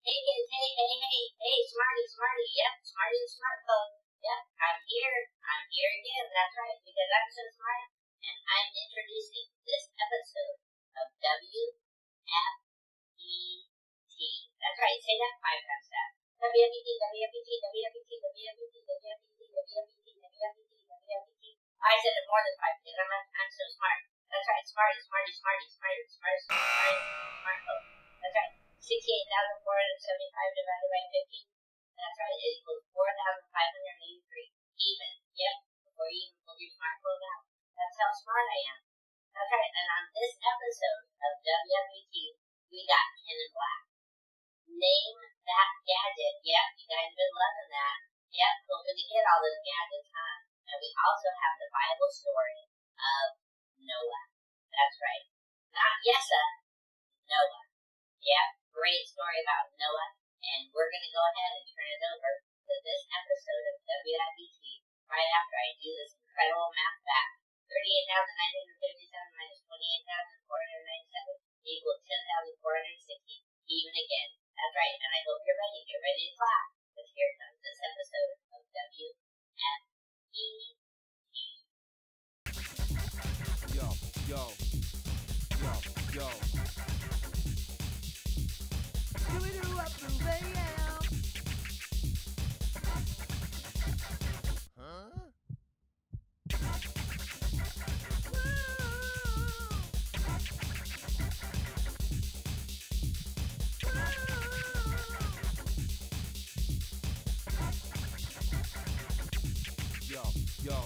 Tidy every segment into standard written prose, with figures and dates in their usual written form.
Hey, kids, hey, Smarty, yep, Smarty the smartphone. Yep, I'm here again, that's right, because I'm so smart, and I'm introducing this episode of WFET. That's right, say that 5 times fast. WFET. I said it more than 5 because I'm so smart. That's right, smarty, smartphone. That's right. 68,475 divided by 15. That's right, it equals 4,583. Even. Yep, before you even pull your smartphone out. That's how smart I am. That's right, and on this episode of WFET, we got Ken and Black. Name that gadget. Yep, you guys have been loving that. Yep, hoping to get all those gadgets, huh? And we also have the Bible story of Noah. That's right. Not Yessa, Noah. Yep, great story about Noah. And we're going to go ahead and turn it over to this episode of WFET right after I do this incredible math back. 38,957 minus 28,497 equals 10,460. Even again. That's right, and I hope you're ready. Get ready to clap. Because here comes this episode of WFET. Yo. Scooby-Doo up the AM. Huh? Yo.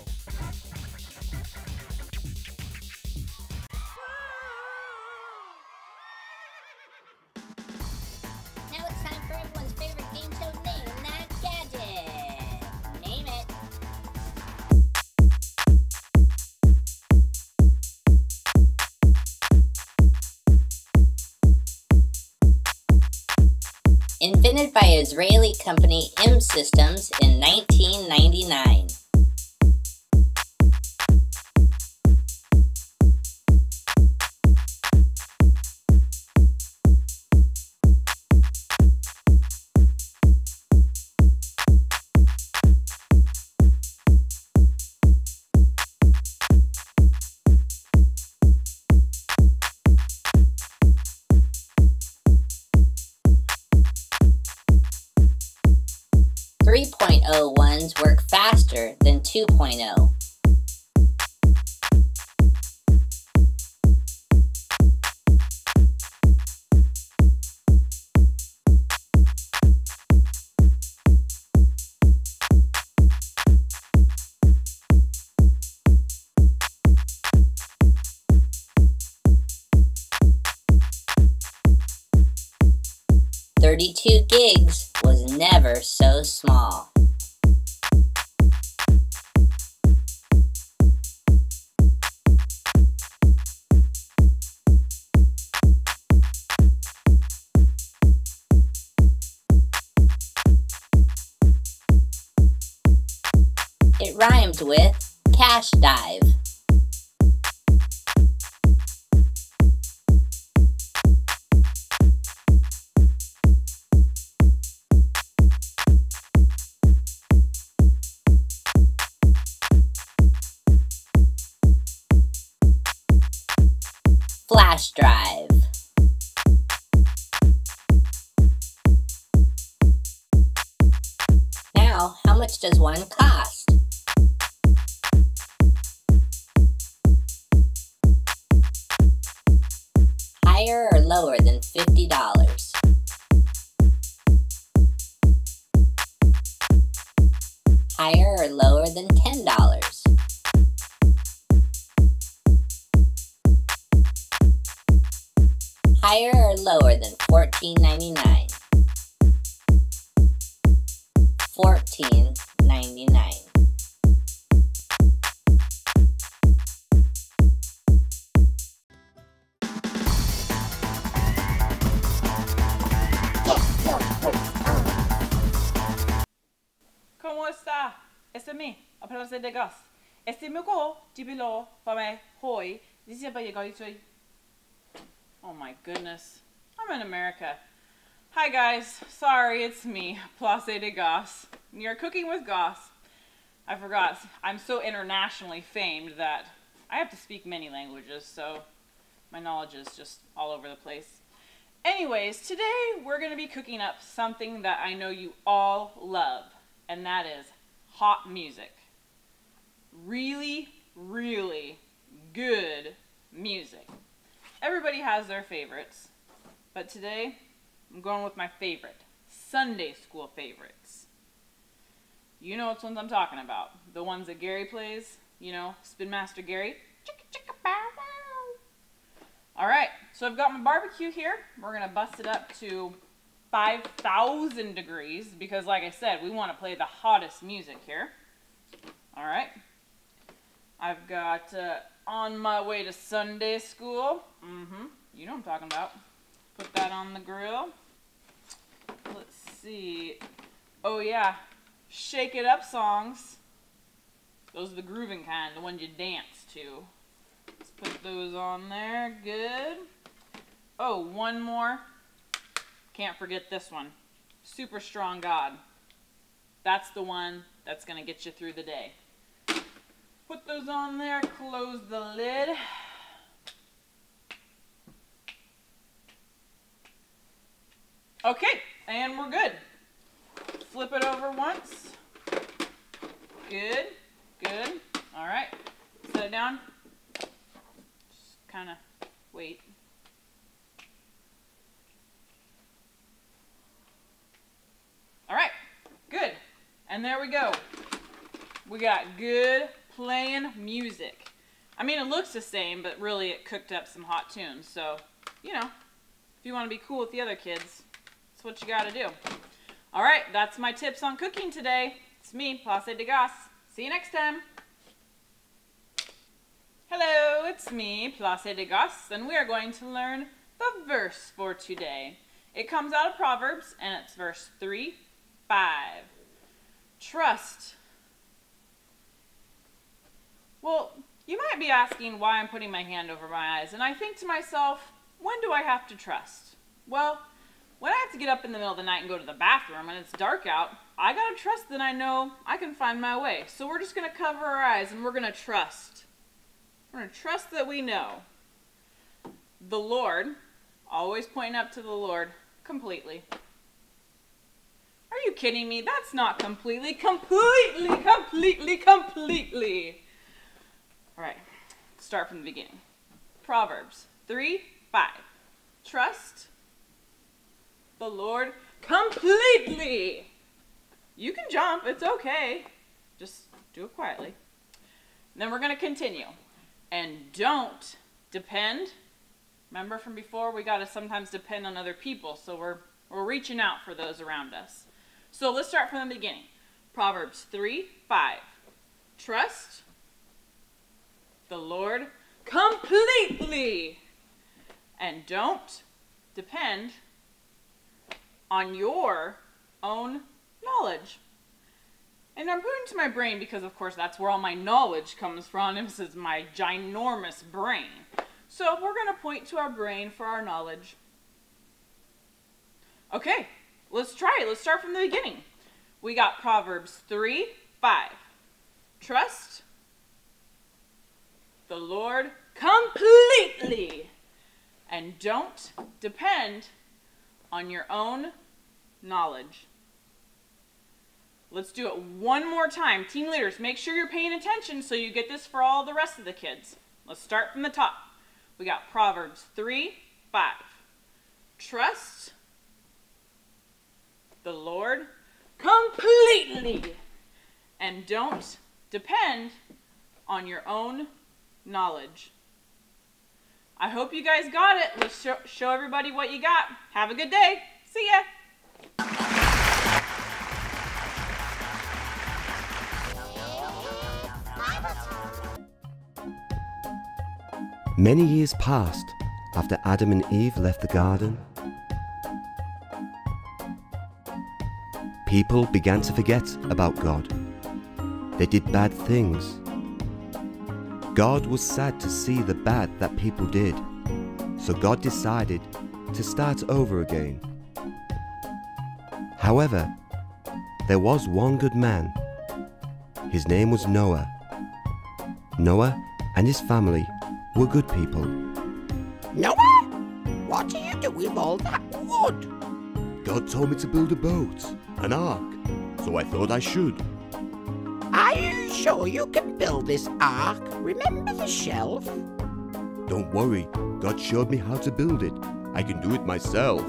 Now it's time for everyone's favorite game show, Name That Gadget. Name it. Invented by Israeli company M Systems in 1999. Ones work faster than 2.0. "32 gigs was never so small." It rhymed with cash dive. Flash drive. Now, how much does one cost? Higher or lower than $50? Higher or lower than $10? Higher or lower than $14.99? $14.99. ¿Cómo está? Este me, a placer de gas. Este me go, dibilo, para me, hoi, dice para llegar y soy. Oh my goodness. I'm in America. Hi guys, sorry, it's me, Place de Goss. You're cooking with Goss. I forgot, I'm so internationally famed that I have to speak many languages, so my knowledge is just all over the place. Anyways, today we're going to be cooking up something that I know you all love, and that is hot music. Really, really good music. Everybody has their favorites, but today I'm going with my favorite, Sunday school favorites. You know which ones I'm talking about. The ones that Gary plays, you know, Spin Master Gary. Chicka, chicka, bow, bow. All right, so I've got my barbecue here. We're gonna bust it up to 5,000 degrees because like I said, we wanna play the hottest music here. All right, I've got On My Way to Sunday School. You know what I'm talking about. Put that on the grill. Let's see. Oh yeah, Shake It Up songs. Those are the grooving kind, the ones you dance to. Let's put those on there, good. Oh, one more. Can't forget this one. Super Strong God. That's the one that's gonna get you through the day. Put those on there, close the lid. Okay, and we're good. Flip it over once. Good, good. All right, set it down. Just kind of wait. All right, good. And there we go. We got good playing music. I mean, it looks the same, but really it cooked up some hot tunes. So, you know, if you want to be cool with the other kids, that's what you got to do. All right, that's my tips on cooking today. It's me, Place de Goss. See you next time. Hello, it's me, Place de Goss, and we are going to learn the verse for today. It comes out of Proverbs, and it's verse 3, 5. Trust. Well, you might be asking why I'm putting my hand over my eyes, and I think to myself, when do I have to trust? Well, when I have to get up in the middle of the night and go to the bathroom and it's dark out, I gotta trust that I know I can find my way. So we're just gonna cover our eyes and we're gonna trust. We're gonna trust that we know. The Lord, always pointing up to the Lord, completely. Are you kidding me? That's not completely. Completely. All right, start from the beginning. Proverbs 3, 5. Trust the Lord completely. You can jump, it's okay. Just do it quietly. And then we're going to continue. And don't depend. Remember from before, we got to sometimes depend on other people. So we're reaching out for those around us. So let's start from the beginning. Proverbs 3, 5. Trust the Lord completely. And don't depend on your own knowledge. And I'm putting to my brain because, of course, that's where all my knowledge comes from. This is my ginormous brain. So we're going to point to our brain for our knowledge. Okay, let's try it. Let's start from the beginning. We got Proverbs 3, 5. Trust the Lord completely. And don't depend on your own knowledge. Let's do it one more time. Team leaders, make sure you're paying attention so you get this for all the rest of the kids. Let's start from the top. We got Proverbs 3, 5. Trust the Lord completely and don't depend on your own knowledge. I hope you guys got it. Let's show everybody what you got. Have a good day. See ya. Many years passed after Adam and Eve left the garden. People began to forget about God. They did bad things. God was sad to see the bad that people did, so God decided to start over again. However, there was one good man. His name was Noah. Noah and his family were good people. Noah, what do you do with all that wood? God told me to build a boat, an ark, so I thought I should. Are you sure you can build this ark? Remember the shelf? Don't worry, God showed me how to build it. I can do it myself.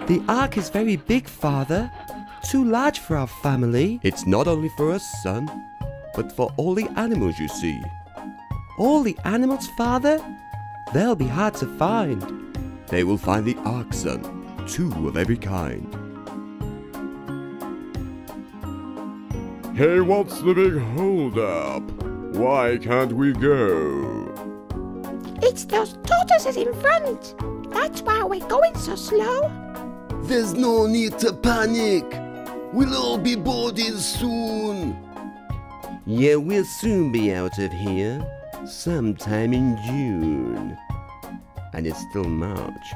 The ark is very big, Father. Too large for our family. It's not only for us, son, but for all the animals you see. All the animals, Father? They'll be hard to find. They will find the ark, son, 2 of every kind. Hey, what's the big hold-up? Why can't we go? It's those tortoises in front. That's why we're going so slow. There's no need to panic. We'll all be boarded soon. Yeah, we'll soon be out of here. Sometime in June. And it's still March.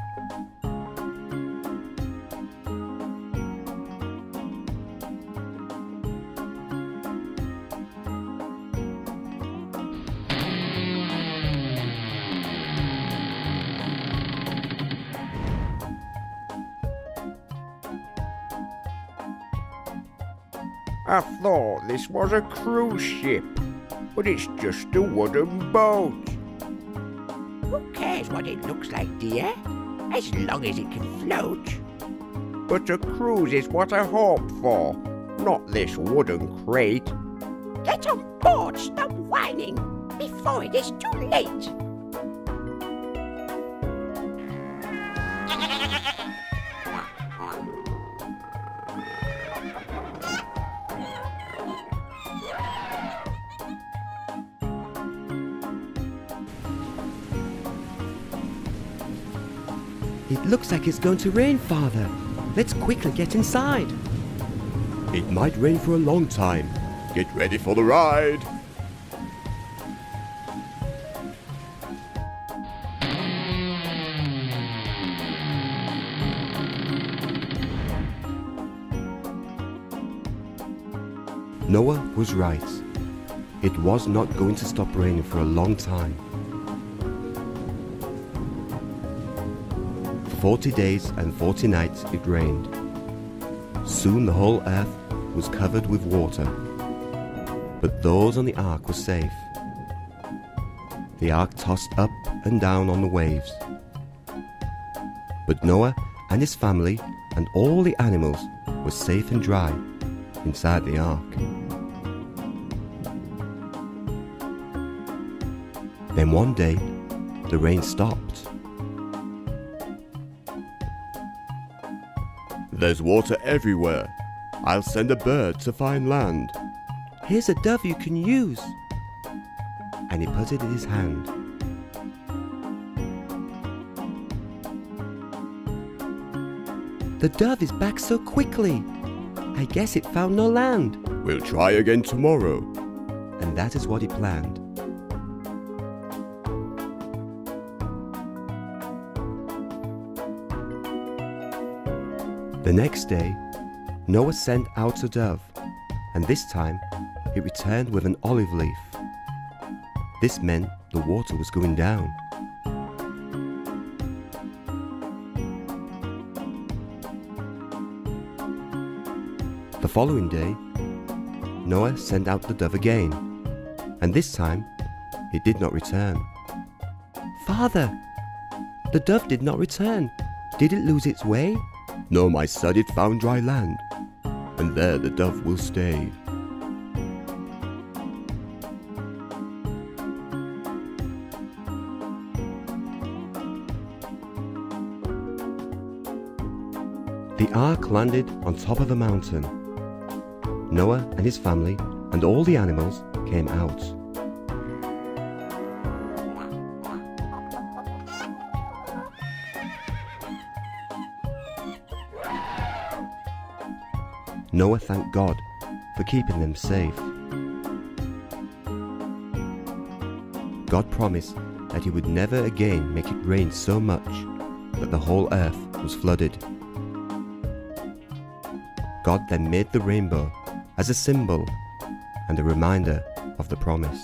I thought this was a cruise ship, but it's just a wooden boat. Who cares what it looks like, dear? As long as it can float. But a cruise is what I hoped for, not this wooden crate. Get on board, stop whining, before it is too late. It looks like it's going to rain, Father. Let's quickly get inside. It might rain for a long time. Get ready for the ride. Noah was right. It was not going to stop raining for a long time. 40 days and 40 nights it rained. Soon the whole earth was covered with water. But those on the ark were safe. The ark tossed up and down on the waves. But Noah and his family and all the animals were safe and dry inside the ark. Then one day, the rain stopped. There's water everywhere. I'll send a bird to find land. Here's a dove you can use. And he put it in his hand. The dove is back so quickly. I guess it found no land. We'll try again tomorrow. And that is what he planned. The next day, Noah sent out a dove, and this time it returned with an olive leaf. This meant the water was going down. The following day, Noah sent out the dove again, and this time it did not return. Father, the dove did not return. Did it lose its way? No, my son, it found dry land, and there the dove will stay. The ark landed on top of a mountain. Noah and his family and all the animals came out. Noah thanked God for keeping them safe. God promised that he would never again make it rain so much that the whole earth was flooded. God then made the rainbow as a symbol and a reminder of the promise.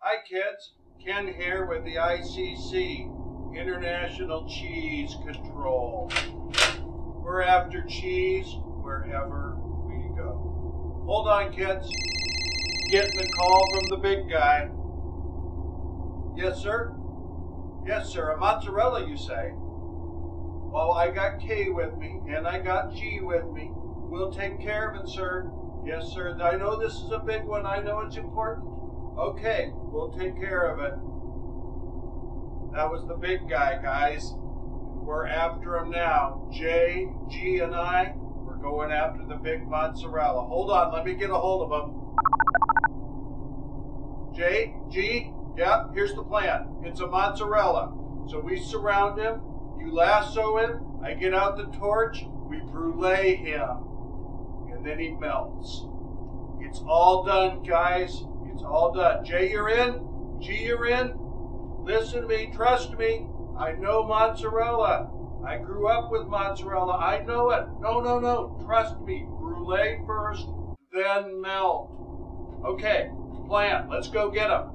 Hi kids, Ken here with the ICC, International Cheese Control. We're after cheese wherever we go. Hold on kids, getting a call from the big guy. Yes sir? Yes sir, a mozzarella you say? Well, I got K with me and I got G with me. We'll take care of it sir. Yes sir, I know this is a big one, I know it's important. Okay, we'll take care of it. That was the big guy, guys. We're after him now. J, G, and I, we're going after the big mozzarella. Hold on, let me get a hold of him. J, G, yeah, here's the plan. It's a mozzarella. So we surround him, you lasso him, I get out the torch, we brulee him, and then he melts. It's all done, guys. It's all done. J, you're in. G, you're in. Listen to me. Trust me. I know mozzarella. I grew up with mozzarella. I know it. No. Trust me. Brulee first, then melt. Okay, plan. Let's go get them.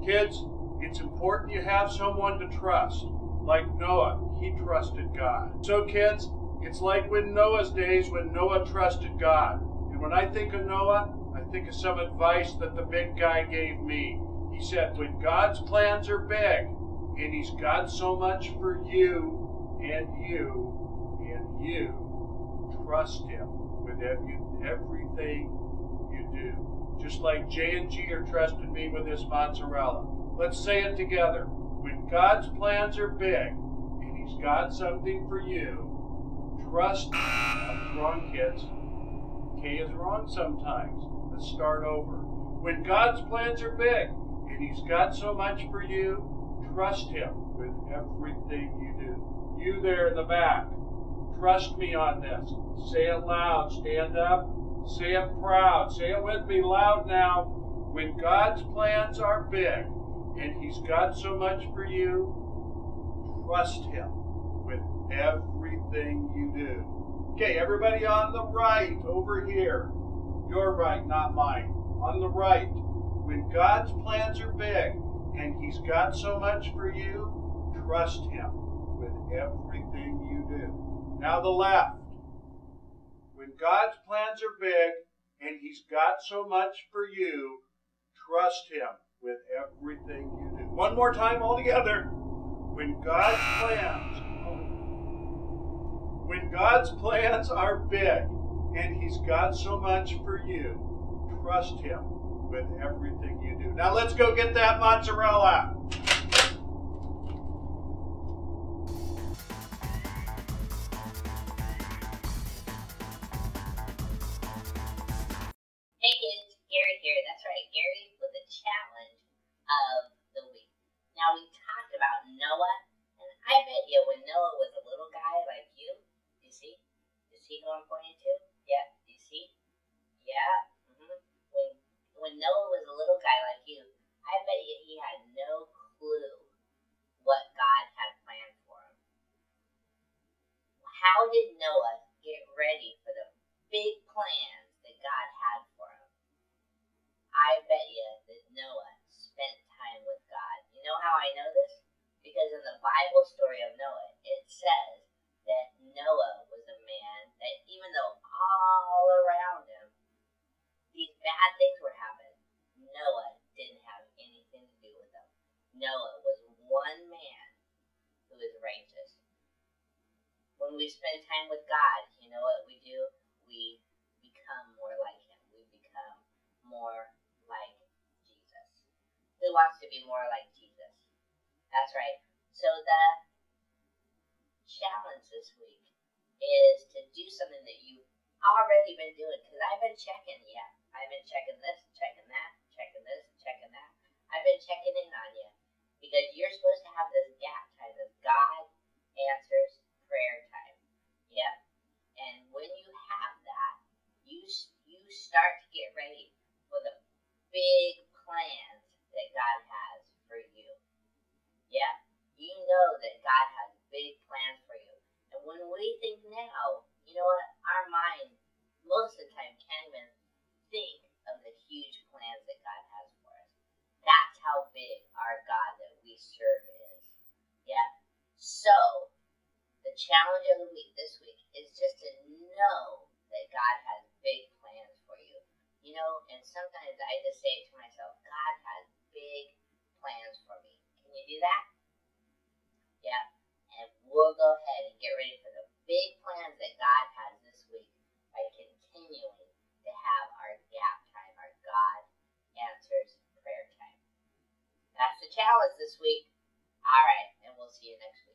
Kids, it's important you have someone to trust. Like Noah, he trusted God. So kids, it's like when Noah's days when Noah trusted God. And when I think of Noah, I think of some advice that the big guy gave me. He said, when God's plans are big, and he's got so much for you, and you, trust him with everything you do. Just like J and G are trusting me with this mozzarella. Let's say it together. When God's plans are big, and he's got something for you, trust him. That's wrong, kids. K is wrong sometimes. Let's start over. When God's plans are big and he's got so much for you, trust him with everything you do. You there in the back, trust me on this. Say it loud. Stand up. Say it proud. Say it with me loud now. When God's plans are big and he's got so much for you, trust him with everything you do. Okay, everybody on the right over here. Your right, not mine. On the right. When God's plans are big and he's got so much for you, trust him with everything you do. Now the left. When God's plans are big and he's got so much for you, trust him with everything you do. One more time all together. When God's plans are big and he's got so much for you, trust him with everything you do. Now let's go get that mozzarella. Hey kids, Gary here. That's right, Gary with the challenge of the week. Now we talked about Noah, and I bet you when Noah was a little guy like you see who I'm pointing to? Yeah, you see? Yeah. When Noah was a little guy like you, I bet you he had no clue what God had planned for him. How did Noah get ready for the big plans that God had for him? I bet you that Noah spent time with God. You know how I know this? Because in the Bible story of Noah, it says that Noah was a man that even though all around him these bad things were happening, Noah didn't have anything to do with them. Noah was one man who was righteous. when we spend time with God, you know what we do? We become more like Him. We become more like Jesus. Who wants to be more like Jesus? That's right. So the challenge this week is to do something that you've already been doing, because I've been checking you. I've been checking this, checking that, checking this, checking that. I've been checking in on you, because you're supposed to have this gap time, this God answers prayer time. Yep. And when you have that, you start to get ready for the big plans that God has for you. Yep. You know that God has big plans for you. And when we think now, you know what? Our mind, most of the time, can't even think of the huge plans that God has for us. That's how big our God that we serve is. Yep. So, the challenge of the week this week is just to know that God has big plans for you. You know, and sometimes I just say it to myself, God has big plans for me. Can you do that? Yeah. And we'll go ahead and get ready for the big plans that God has this week by continuing to have our gap time, our God answers prayer time. That's the challenge this week. All right, and we'll see you next week.